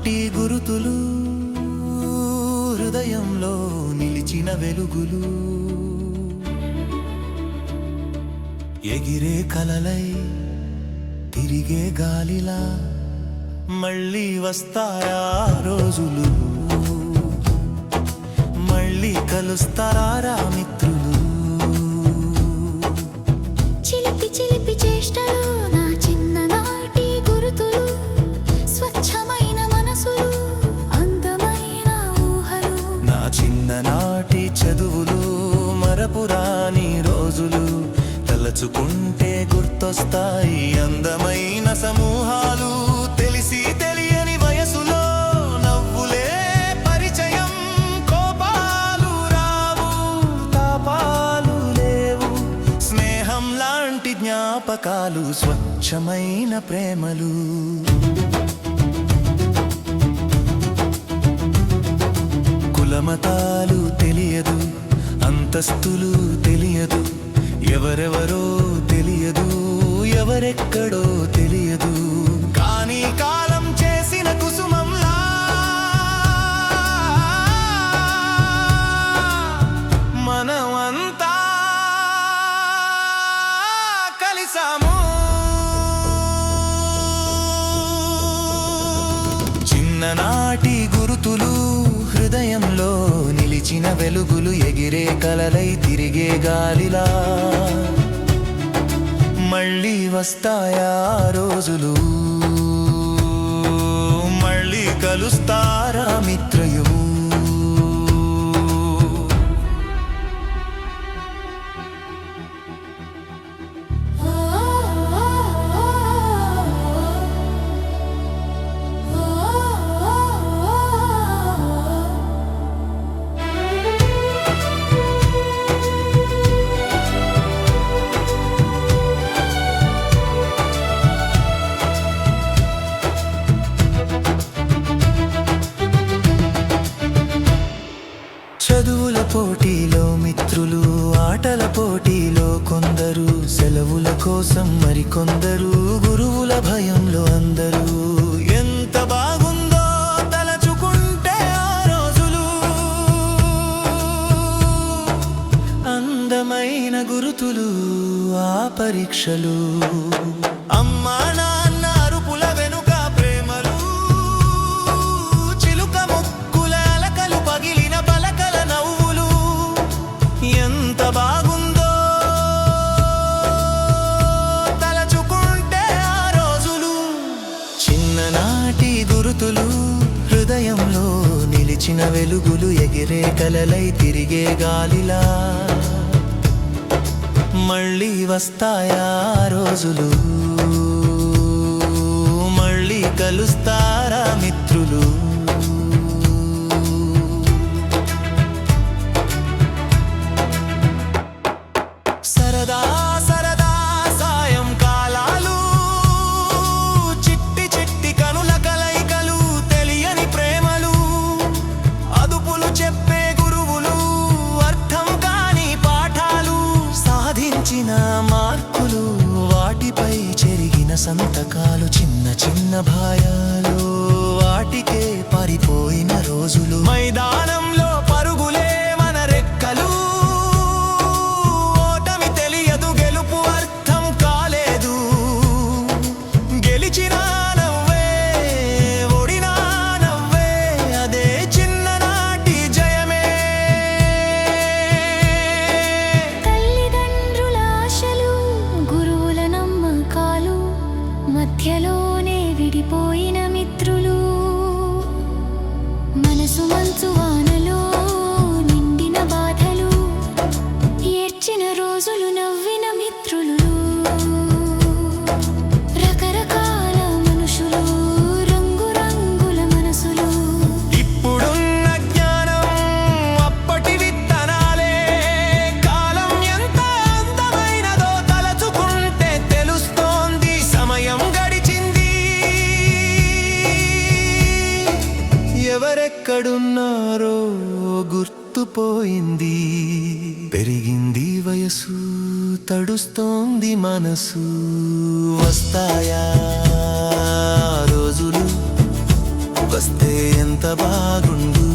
చిన్ననాటి గురుతులు హృదయంలో నిలిచిన వెలుగులు ఎగిరే కలలై తిరిగే గాలిలా మళ్ళీ వస్తాయా రోజులు మళ్ళీ కలుస్తారా మిత్రులు చిలిపి చిలిపి చేష్టలు నా చిన్ననాటి గురుతులు స్వచ్ఛమైన మనసులు అందమైన ఊహలు నా చిన్ననాటి చదువులు మరపురాని రోజులు తలచుకుంటే గుర్తొస్తాయి అందమైన సమూహాలు తెలిసి తెలియని వయసులో నవ్వులే పరిచయం కోపాలు రావు తాపాలు లేవు స్నేహం లాంటి జ్ఞాపకాలు స్వచ్ఛమైన ప్రేమలు కులమతాలు తెలియదు అంతస్తులు తెలియదు ఎవరెవరో తెలియదు ఎవరెక్కడో తెలియదు కానీ కాలం చేసిన కుసుమంలా మనమంతా కలిసాము చిన్ననాటి గురుతులు హృదయంలో నిలిచిన వెలుగులు ఎగిరే కలలై తిరిగే గాలిలా మళ్ళీ వస్తాయా రోజులు మళ్ళీ కలుస్తారా మిత్రయుము చదువుల పోటీలో మిత్రులు ఆటల పోటీలో కొందరు సెలవుల కోసం మరికొందరు గురువుల భయంలో అందరూ ఎంత బాగుందో తలచుకుంటే ఆ రోజులు అందమైన గురుతులు ఆ పరీక్షలు అమ్మా నాన్న అరుపుల వెనుక ప్రేమలు చిలుక ముక్కుల అలకలు పగిలిన పలకల నవ్వులు ఎంత బాగుందో తలచుకుంటే ఆ రోజులు చిన్ననాటి గురుతులు హృదయంలో నిలిచిన వెలుగులు ఎగిరే కలలై తిరిగే గాలిలా మళ్ళీ వస్తాయా రోజులు మళ్ళీ కలుస్తారా మిత్రులు సరదా సరదా సాయంకాలాలు చిట్టి చిట్టి కనుల కలయికలు తెలియని ప్రేమలు అదుపులు చెప్పే గురువులు అర్థం కాని పాఠాలు సాధించిన మార్కులు వాటిపై చెరిగిన సంతకాలు చిన్న చిన్న భయాలు వాటికే పారిపోయిన రోజులు మైదానంలో పరుగులే మన రెక్కలు ఓటమి తెలియదు గెలుపు అర్థం కాలేదు గెలిచిన నవ్వే ఓడినా నవ్వే అదే చిన్ననాటి జయమే తల్లిదండ్రుల ఆశలు గురువుల నమ్మకాలు మధ్యలోనే విడిపోయిన మిత్రులు మనసు మంచు వానలో నిండిన బాధలు ఏడ్చిన రోజులు నవ్విన మిత్రులు రకరకాల మనుషులు రంగురంగుల మనసులు ఇప్పుడున్న జ్ఞానం అప్పటి విత్తనాలే కాలం ఎంత అందమైనదో తలచుకుంటే తెలుస్తోంది సమయం గడిచింది ఎవరెక్కడున్నారో గుర్తుపోయింది పెరిగింది వయసు తడుస్తోంది మనసు వస్తాయా రోజులు వస్తే ఎంత బాగుండు